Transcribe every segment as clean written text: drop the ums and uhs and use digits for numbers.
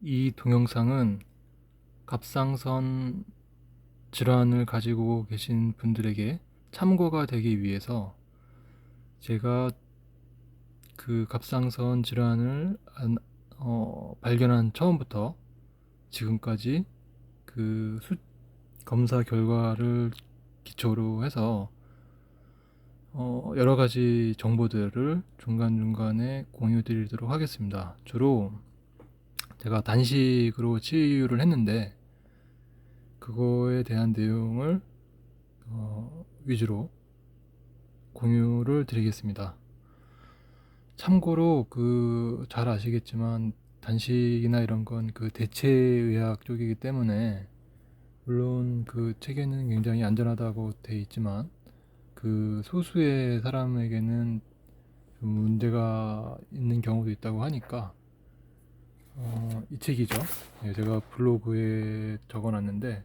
이 동영상은 갑상선 질환을 가지고 계신 분들에게 참고가 되기 위해서 제가 그 갑상선 질환을 발견한 처음부터 지금까지 그 검사 결과를 기초로 해서 여러 가지 정보들을 중간중간에 공유 드리도록 하겠습니다. 주로 제가 단식으로 치유를 했는데 그거에 대한 내용을 위주로 공유를 드리겠습니다. 참고로 잘 아시겠지만 단식이나 이런 건 그 대체의학 쪽이기 때문에 물론 그 책에는 굉장히 안전하다고 돼 있지만 그 소수의 사람에게는 좀 문제가 있는 경우도 있다고 하니까 이 책이죠. 예, 제가 블로그에 적어놨는데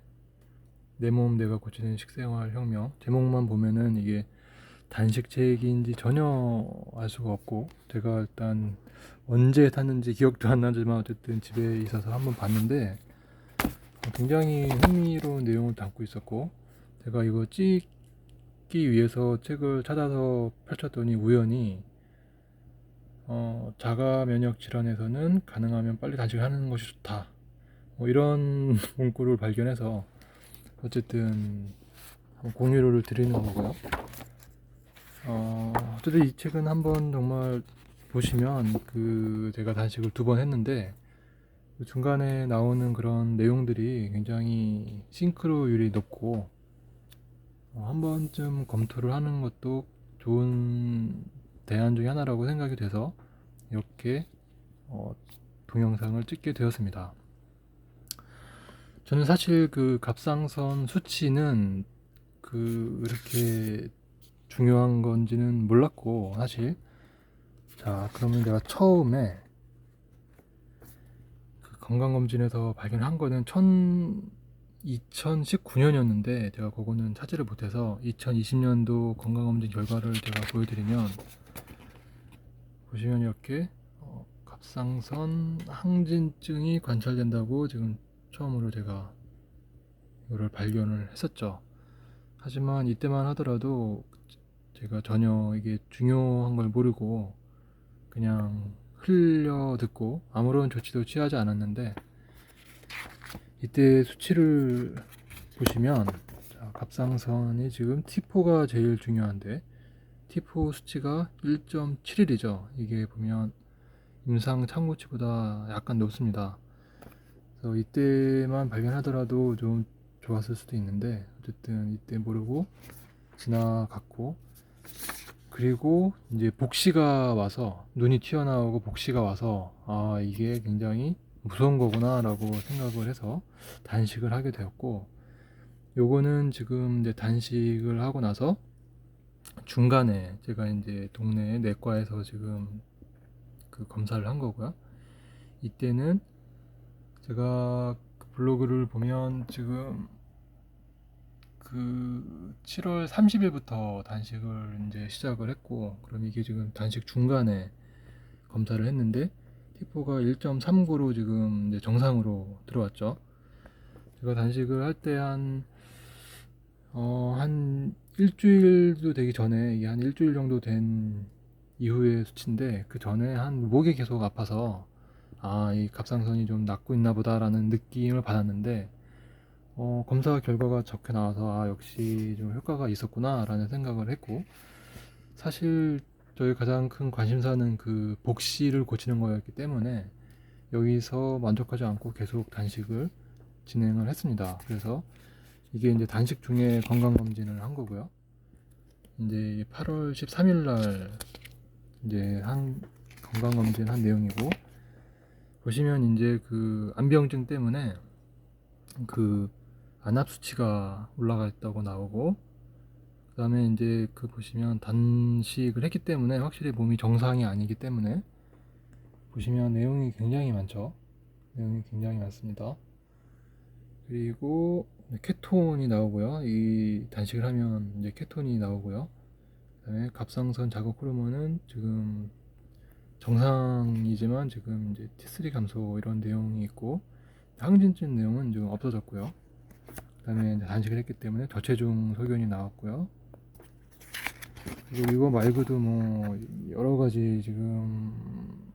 내 몸 내가 고치는 식생활 혁명, 제목만 보면은 이게 단식책인지 전혀 알 수가 없고, 제가 일단 언제 탔는지 기억도 안 나지만 어쨌든 집에 있어서 한번 봤는데 굉장히 흥미로운 내용을 담고 있었고, 제가 이거 찍기 위해서 책을 찾아서 펼쳤더니 우연히 자가 면역 질환에서는 가능하면 빨리 단식을 하는 것이 좋다, 뭐 이런 문구를 발견해서 어쨌든 공유를 드리는 거고요. 어쨌든 이 책은 한번 정말 보시면 제가 단식을 2번 했는데 그 중간에 나오는 그런 내용들이 굉장히 싱크로율이 높고 한 번쯤 검토를 하는 것도 좋은 대안 중에 하나라고 생각이 돼서 이렇게 동영상을 찍게 되었습니다. 저는 사실 그 갑상선 수치는 이렇게 중요한 건지는 몰랐고, 사실. 자, 그러면 내가 처음에 그 건강검진에서 발견한 거는 2019년이었는데 제가 그거는 찾지를 못해서 2020년도 건강검진 결과를 제가 보여드리면, 보시면 이렇게 갑상선 항진증이 관찰된다고 지금 처음으로 제가 이거를 발견을 했었죠. 하지만 이때만 하더라도 제가 전혀 이게 중요한 걸 모르고 그냥 흘려 듣고 아무런 조치도 취하지 않았는데, 이때 수치를 보시면, 자, 갑상선이 지금 T4가 제일 중요한데 T4 수치가 1.71이죠. 이게 보면 임상 참고치보다 약간 높습니다. 그래서 이때만 발견하더라도 좀 좋았을 수도 있는데 어쨌든 이때 모르고 지나갔고, 그리고 이제 복시가 와서, 눈이 튀어나오고 복시가 와서 이게 굉장히 무서운 거구나 라고 생각을 해서 단식을 하게 되었고, 요거는 지금 이제 단식을 하고 나서 중간에 제가 이제 동네 내과에서 지금 그 검사를 한 거고요. 이때는 제가 그 블로그를 보면 지금 7월 30일부터 단식을 이제 시작을 했고, 그럼 이게 지금 단식 중간에 검사를 했는데 T4가 1.39로 지금 이제 정상으로 들어왔죠. 제가 단식을 할 때 한 일주일도 되기 전에, 이게 한 일주일 정도 된 이후의 수치인데, 그 전에 목이 계속 아파서 이 갑상선이 좀 낫고 있나 보다라는 느낌을 받았는데, 검사 결과가 좋게 나와서 역시 좀 효과가 있었구나 라는 생각을 했고, 사실 저희 가장 큰 관심사는 그 복시를 고치는 거였기 때문에 여기서 만족하지 않고 계속 단식을 진행을 했습니다. 그래서 이게 이제 단식 중에 건강검진을 한 거고요. 이제 8월 13일 날 이제 건강검진 한 내용이고, 보시면 이제 그 암병증 때문에 그 안압 수치가 올라가 있다고 나오고, 그 다음에 이제 보시면 단식을 했기 때문에 확실히 몸이 정상이 아니기 때문에, 보시면 내용이 굉장히 많죠. 내용이 굉장히 많습니다. 그리고 케톤이 나오고요. 이 단식을 하면 이제 케톤이 나오고요. 그 다음에 갑상선 자극 호르몬은 지금 정상이지만 지금 이제 T3 감소 이런 내용이 있고 항진증 내용은 좀 없어졌고요. 그다음에 이제 단식을 했기 때문에 저체중 소견이 나왔고요. 그리고 이거 말고도 뭐 여러 가지 지금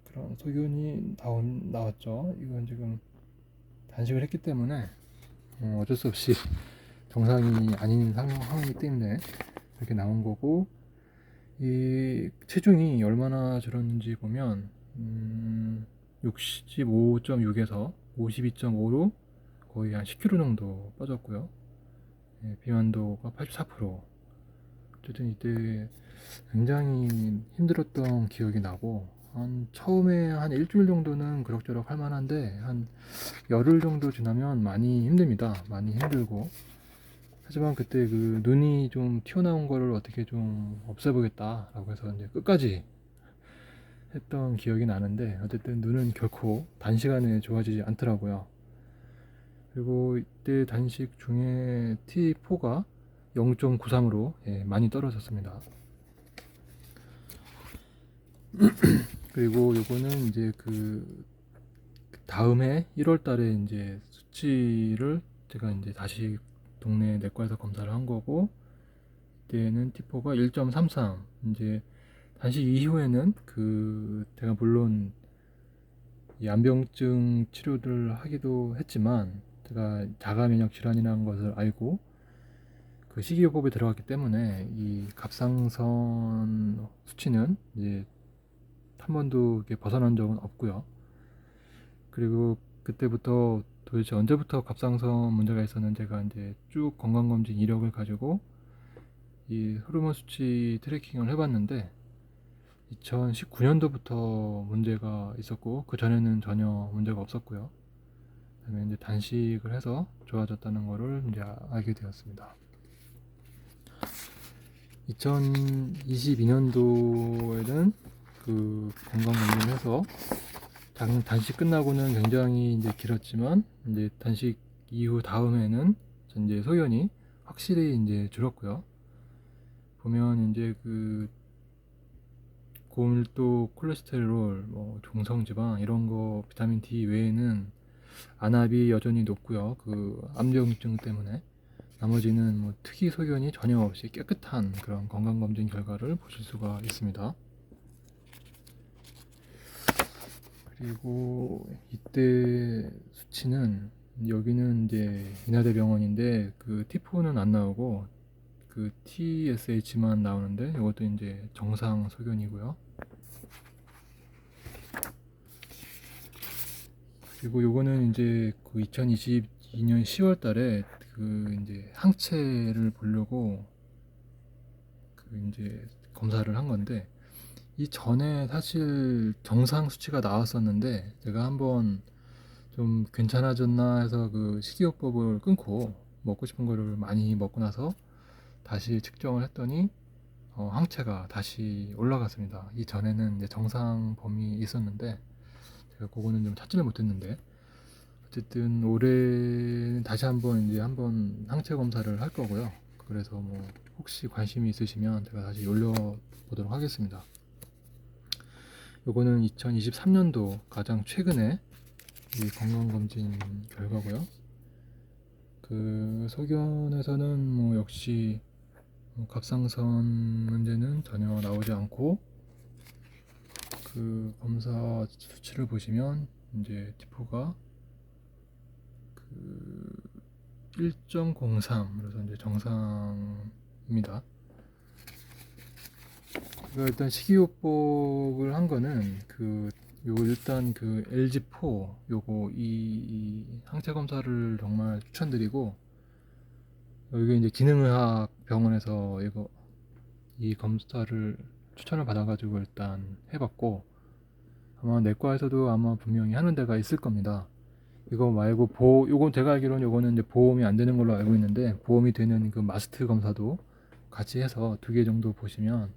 그런 소견이 나왔죠. 이건 지금 단식을 했기 때문에 어쩔 수 없이 정상이 아닌 상황이기 때문에 이렇게 나온 거고, 이 체중이 얼마나 줄었는지 보면 65.6에서 52.5로 거의 한 10kg 정도 빠졌고요. 비만도가 84%. 어쨌든 이때 굉장히 힘들었던 기억이 나고, 처음에 한 일주일 정도는 그럭저럭 할 만한데 한 열흘 정도 지나면 많이 힘듭니다. 많이 힘들고, 하지만 그때 그 눈이 좀 튀어나온 거를 어떻게 좀 없애보겠다라고 해서 이제 끝까지 했던 기억이 나는데, 어쨌든 눈은 결코 단시간에 좋아지지 않더라고요. 그리고 이때 단식 중에 T4가 0.93으로 많이 떨어졌습니다. 그리고 요거는 이제 그 다음해 1월 달에 이제 수치를 제가 이제 다시 동네 내과에서 검사를 한 거고, 이때는 T4가 1.33. 이제 단식 이후에는 그 제가 물론 이 안병증 치료를 하기도 했지만, 제가 자가 면역 질환이라는 것을 알고 그 식이요법에 들어갔기 때문에 이 갑상선 수치는 이제 한 번도 이렇게 벗어난 적은 없고요. 그리고 그때부터 도대체 언제부터 갑상선 문제가 있었는지 제가 이제 쭉 건강검진 이력을 가지고 이 호르몬 수치 트래킹을 해봤는데, 2019년도부터 문제가 있었고 그 전에는 전혀 문제가 없었고요. 그다음에 이제 단식을 해서 좋아졌다는 거를 이제 알게 되었습니다. 2022년도에는 그 건강검진을 해서 단식 끝나고는 굉장히 이제 길었지만, 이제 단식 이후 다음에는 이제 소견이 확실히 이제 줄었고요. 보면 이제 그 고밀도 콜레스테롤, 뭐 중성지방 이런 거, 비타민 D 외에는 안압이 여전히 높고요. 그 암경증 때문에 나머지는 뭐 특이 소견이 전혀 없이 깨끗한 그런 건강검진 결과를 보실 수가 있습니다. 그리고 이때 수치는, 여기는 이제 인하대병원인데 그 T4는 안 나오고 그 TSH만 나오는데, 이것도 이제 정상 소견이고요. 그리고 요거는 이제 그 2022년 10월 달에 그 이제 항체를 보려고 그 이제 검사를 한 건데, 이 전에 사실 정상 수치가 나왔었는데 제가 한번 좀 괜찮아졌나 해서 그 식이요법을 끊고 먹고 싶은 거를 많이 먹고 나서 다시 측정을 했더니 항체가 다시 올라갔습니다. 이 전에는 이제 정상 범위 있었는데 제가 그거는 좀 찾지를 못했는데, 어쨌든 올해 다시 한번 이제 한번 항체 검사를 할 거고요. 그래서 뭐 혹시 관심이 있으시면 제가 다시 올려보도록 하겠습니다. 요거는 2023년도 가장 최근에 이 건강검진 결과고요. 그 소견에서는 뭐 역시 갑상선 문제는 전혀 나오지 않고, 그 검사 수치를 보시면 이제 T4가 그 1.03, 그래서 이제 정상입니다. 일단 식이요법을 한 거는 요거 일단 그 LG4 요거 이 항체 검사를 정말 추천드리고, 여기 이제 기능의학 병원에서 이 검사를 추천을 받아가지고 일단 해봤고, 아마 내과에서도 아마 분명히 하는 데가 있을 겁니다. 이거 말고 요건 제가 알기로는 요거는 이제 보험이 안 되는 걸로 알고 있는데, 보험이 되는 그 마스트 검사도 같이 해서 2개 정도 보시면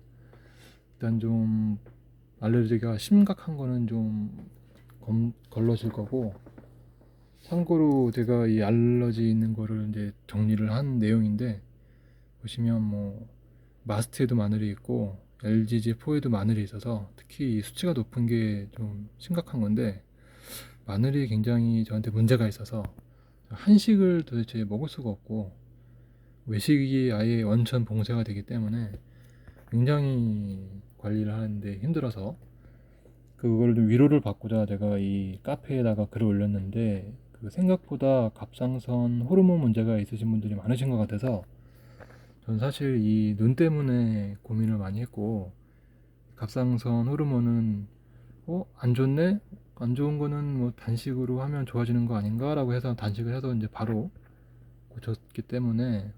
일단 좀 알레르기가 심각한 거는 좀 걸러질 거고, 참고로 제가 이 알러지 있는 거를 이제 정리를 한 내용인데, 보시면 뭐 마스트에도 마늘이 있고 LGG4에도 마늘이 있어서 특히 이 수치가 높은 게 좀 심각한 건데, 마늘이 굉장히 저한테 문제가 있어서 한식을 도대체 먹을 수가 없고 외식이 아예 원천 봉쇄가 되기 때문에 굉장히 관리를 하는데 힘들어서, 그걸 좀 위로를 받고자 제가 이 카페에다가 글을 올렸는데, 그 생각보다 갑상선 호르몬 문제가 있으신 분들이 많으신 것 같아서 전 사실 이 눈 때문에 고민을 많이 했고, 갑상선 호르몬은 안 좋네? 안 좋은 거는 뭐 단식으로 하면 좋아지는 거 아닌가라고 해서 단식을 해서 이제 바로 고쳤기 때문에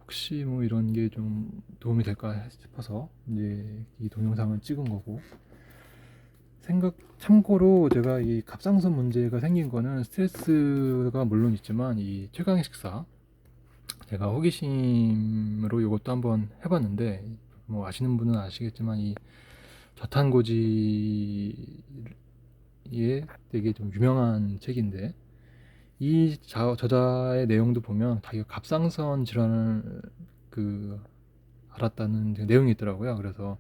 혹시 뭐 이런 게 좀 도움이 될까 싶어서 이제 이 동영상을 찍은 거고, 참고로 제가 이 갑상선 문제가 생긴 거는 스트레스가 물론 있지만 이 최강의 식사, 제가 호기심으로 이것도 한번 해봤는데, 뭐 아시는 분은 아시겠지만 이 저탄고지에 되게 좀 유명한 책인데, 이 저자의 내용도 보면 자기가 갑상선 질환을 알았다는 내용이 있더라고요. 그래서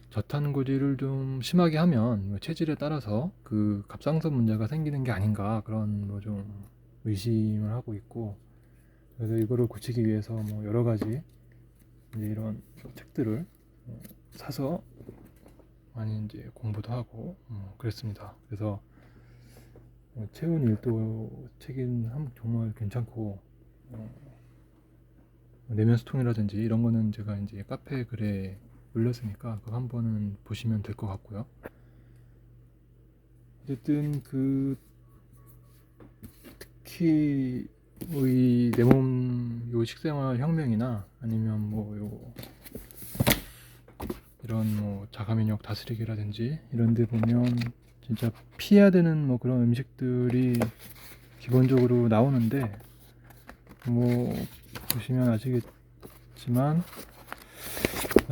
저탄고지를 좀 심하게 하면 체질에 따라서 그 갑상선 문제가 생기는 게 아닌가, 그런 뭐 좀 의심을 하고 있고, 그래서 이거를 고치기 위해서 뭐 여러 가지 이제 이런 책들을 사서 많이 이제 공부도 하고 그랬습니다. 그래서 채운 일도 책은 정말 괜찮고, 내면 소통이라든지 이런 거는 제가 이제 카페 글에 올렸으니까 그거 한 번은 보시면 될 것 같고요. 어쨌든 특히 이 내 몸 요 식생활 혁명이나 아니면 뭐 이런 뭐 자가 면역 다스리기라든지 이런 데 보면 진짜 피해야 되는 뭐 그런 음식들이 기본적으로 나오는데, 뭐 보시면 아시겠지만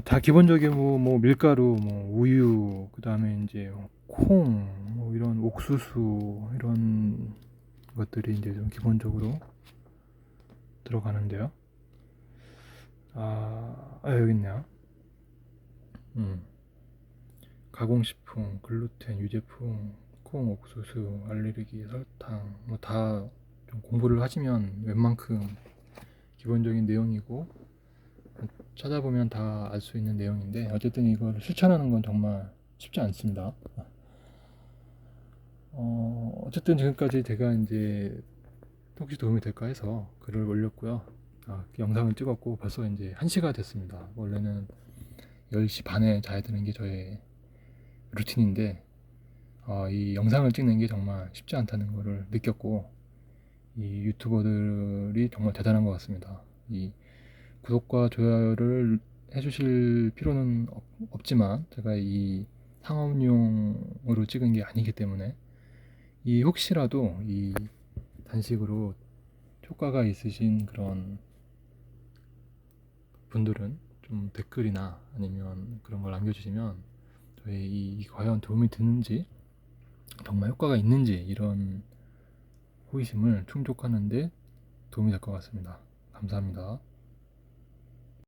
다 기본적인 뭐 밀가루, 뭐 우유, 그 다음에 이제 콩, 뭐 이런 옥수수, 이런 것들이 이제 좀 기본적으로 들어가는데요. 여기 있네요. 가공식품, 글루텐, 유제품, 콩, 옥수수, 알레르기, 설탕, 뭐 다 좀 공부를 하시면 웬만큼 기본적인 내용이고 찾아보면 다 알 수 있는 내용인데, 어쨌든 이걸 실천하는 건 정말 쉽지 않습니다. 어쨌든 지금까지 제가 이제 혹시 도움이 될까 해서 글을 올렸고요. 영상을 찍었고 벌써 이제 1시가 됐습니다. 원래는 10시 반에 자야 되는 게 저의 루틴인데, 이 영상을 찍는 게 정말 쉽지 않다는 것을 느꼈고, 이 유튜버들이 정말 대단한 것 같습니다. 이 구독과 좋아요를 해주실 필요는 없지만 제가 이 상업용으로 찍은 게 아니기 때문에, 이 혹시라도 이 단식으로 효과가 있으신 그런 분들은 좀 댓글이나 아니면 그런 걸 남겨주시면 저희 이 과연 도움이 되는지, 정말 효과가 있는지, 이런 호기심을 충족하는데 도움이 될 것 같습니다. 감사합니다.